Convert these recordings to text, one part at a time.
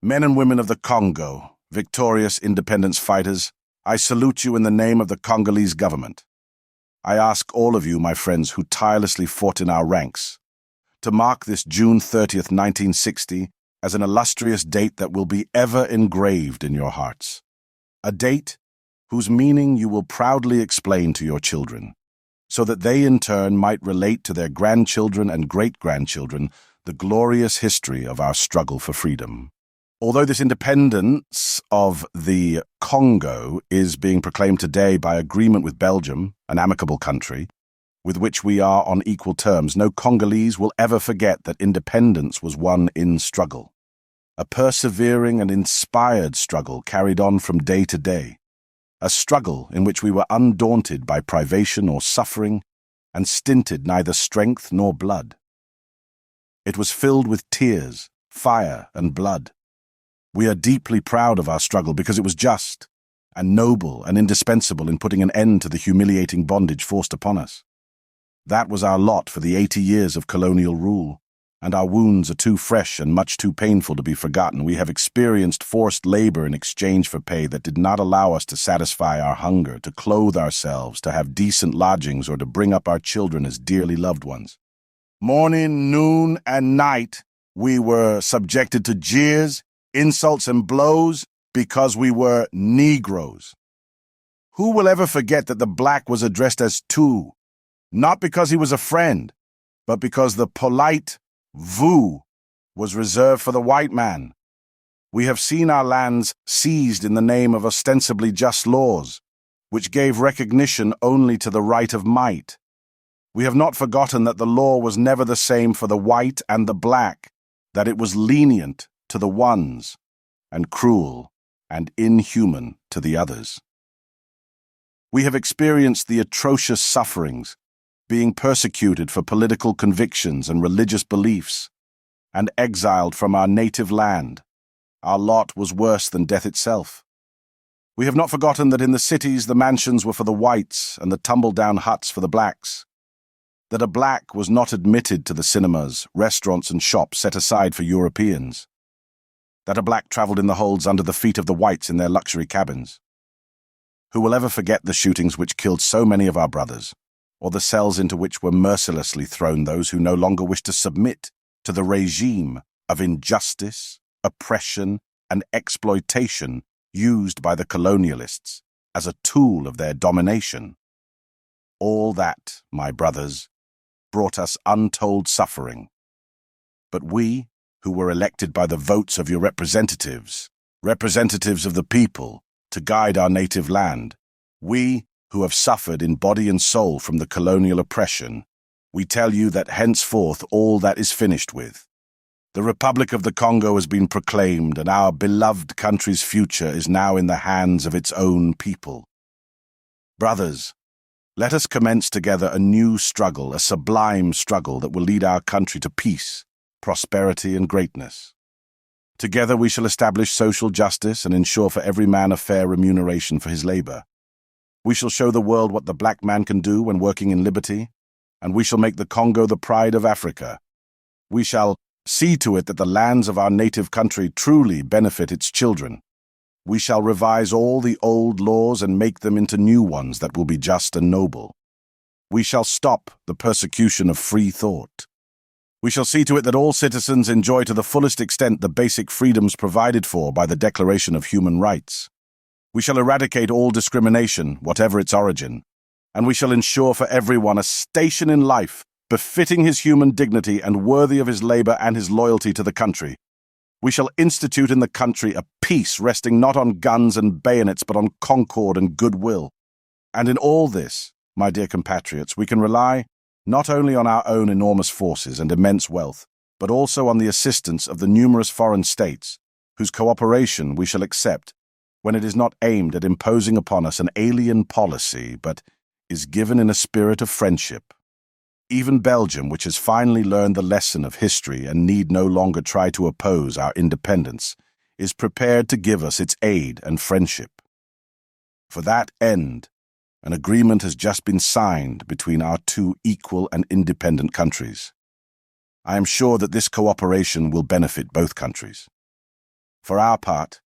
Men and women of the Congo, victorious independence fighters, I salute you in the name of the Congolese Government. I ask all of you, my friends, who tirelessly fought in our ranks, to mark this June 30th, 1960, as an illustrious date that will be ever engraved in your hearts. A date whose meaning you will proudly explain to your children, so that they in turn might relate to their grandchildren and great-grandchildren the glorious history of our struggle for freedom. Although this independence of the Congo is being proclaimed today by agreement with Belgium, an amicable country, with which we are on equal terms, no Congolese will ever forget that independence was won in struggle. A persevering and inspired struggle carried on from day to day. A struggle in which we were undaunted by privation or suffering and stinted neither strength nor blood. It was filled with tears, fire, and blood. We are deeply proud of our struggle because it was just and noble and indispensable in putting an end to the humiliating bondage forced upon us. That was our lot for the 80 years of colonial rule, and our wounds are too fresh and much too painful to be forgotten. We have experienced forced labor in exchange for pay that did not allow us to satisfy our hunger, to clothe ourselves, to have decent lodgings, or to bring up our children as dearly loved ones. Morning, noon, and night, we were subjected to jeers, insults, and blows because we were Negroes. Who will ever forget that the black was addressed as tu, not because he was a friend, but because the polite vous was reserved for the white man? We have seen our lands seized in the name of ostensibly just laws, which gave recognition only to the right of might. We have not forgotten that the law was never the same for the white and the black, that it was lenient to the ones and cruel and inhuman to the others. We have experienced the atrocious sufferings, being persecuted for political convictions and religious beliefs, and exiled from our native land. Our lot was worse than death itself. We have not forgotten that in the cities the mansions were for the whites and the tumble-down huts for the blacks, that a black was not admitted to the cinemas, restaurants, and shops set aside for Europeans, that a black traveled in the holds under the feet of the whites in their luxury cabins. Who will ever forget the shootings which killed so many of our brothers, or the cells into which were mercilessly thrown those who no longer wished to submit to the regime of injustice, oppression, and exploitation used by the colonialists as a tool of their domination? All that, my brothers, brought us untold suffering. But we, who were elected by the votes of your representatives of the people, to guide our native land, we, who have suffered in body and soul from the colonial oppression, we tell you that henceforth all that is finished with. The Republic of the Congo has been proclaimed, and our beloved country's future is now in the hands of its own people. Brothers, let us commence together a new struggle, a sublime struggle that will lead our country to peace, prosperity, and greatness. Together we shall establish social justice and ensure for every man a fair remuneration for his labor. We shall show the world what the black man can do when working in liberty, and we shall make the Congo the pride of Africa. We shall see to it that the lands of our native country truly benefit its children. We shall revise all the old laws and make them into new ones that will be just and noble. We shall stop the persecution of free thought. We shall see to it that all citizens enjoy to the fullest extent the basic freedoms provided for by the Declaration of Human Rights. We shall eradicate all discrimination, whatever its origin, and we shall ensure for everyone a station in life befitting his human dignity and worthy of his labor and his loyalty to the country. We shall institute in the country a peace resting not on guns and bayonets but on concord and goodwill. And in all this, my dear compatriots, we can rely not only on our own enormous forces and immense wealth, but also on the assistance of the numerous foreign states, whose cooperation we shall accept when it is not aimed at imposing upon us an alien policy, but is given in a spirit of friendship. Even Belgium, which has finally learned the lesson of history and need no longer try to oppose our independence, is prepared to give us its aid and friendship. For that end, an agreement has just been signed between our two equal and independent countries. I am sure that this cooperation will benefit both countries. For our part,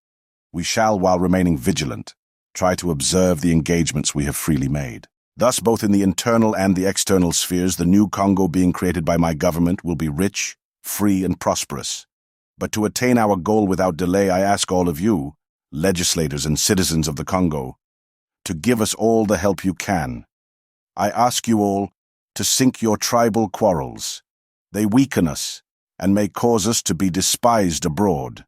we shall, while remaining vigilant, try to observe the engagements we have freely made. Thus, both in the internal and the external spheres, the new Congo being created by my government will be rich, free, and prosperous. But to attain our goal without delay, I ask all of you, legislators and citizens of the Congo, to give us all the help you can. I ask you all to sink your tribal quarrels. They weaken us and may cause us to be despised abroad.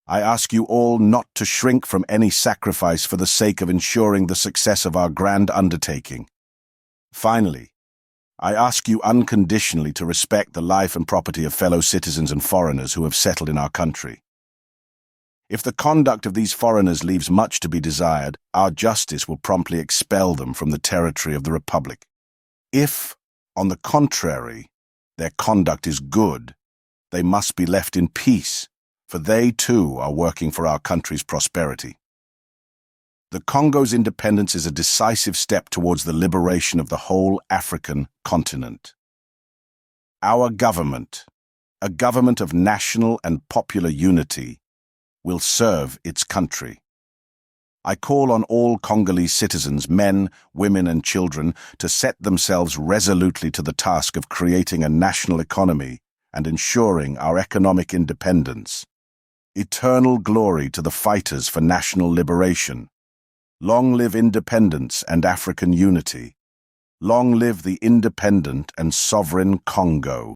I ask you all not to shrink from any sacrifice for the sake of ensuring the success of our grand undertaking. Finally, I ask you unconditionally to respect the life and property of fellow citizens and foreigners who have settled in our country. If the conduct of these foreigners leaves much to be desired, our justice will promptly expel them from the territory of the Republic. If, on the contrary, their conduct is good, they must be left in peace, for they too are working for our country's prosperity. The Congo's independence is a decisive step towards the liberation of the whole African continent. Our government, a government of national and popular unity, will serve its country. I call on all Congolese citizens, men, women, and children, to set themselves resolutely to the task of creating a national economy and ensuring our economic independence. Eternal glory to the fighters for national liberation. Long live independence and African unity. Long live the independent and sovereign Congo.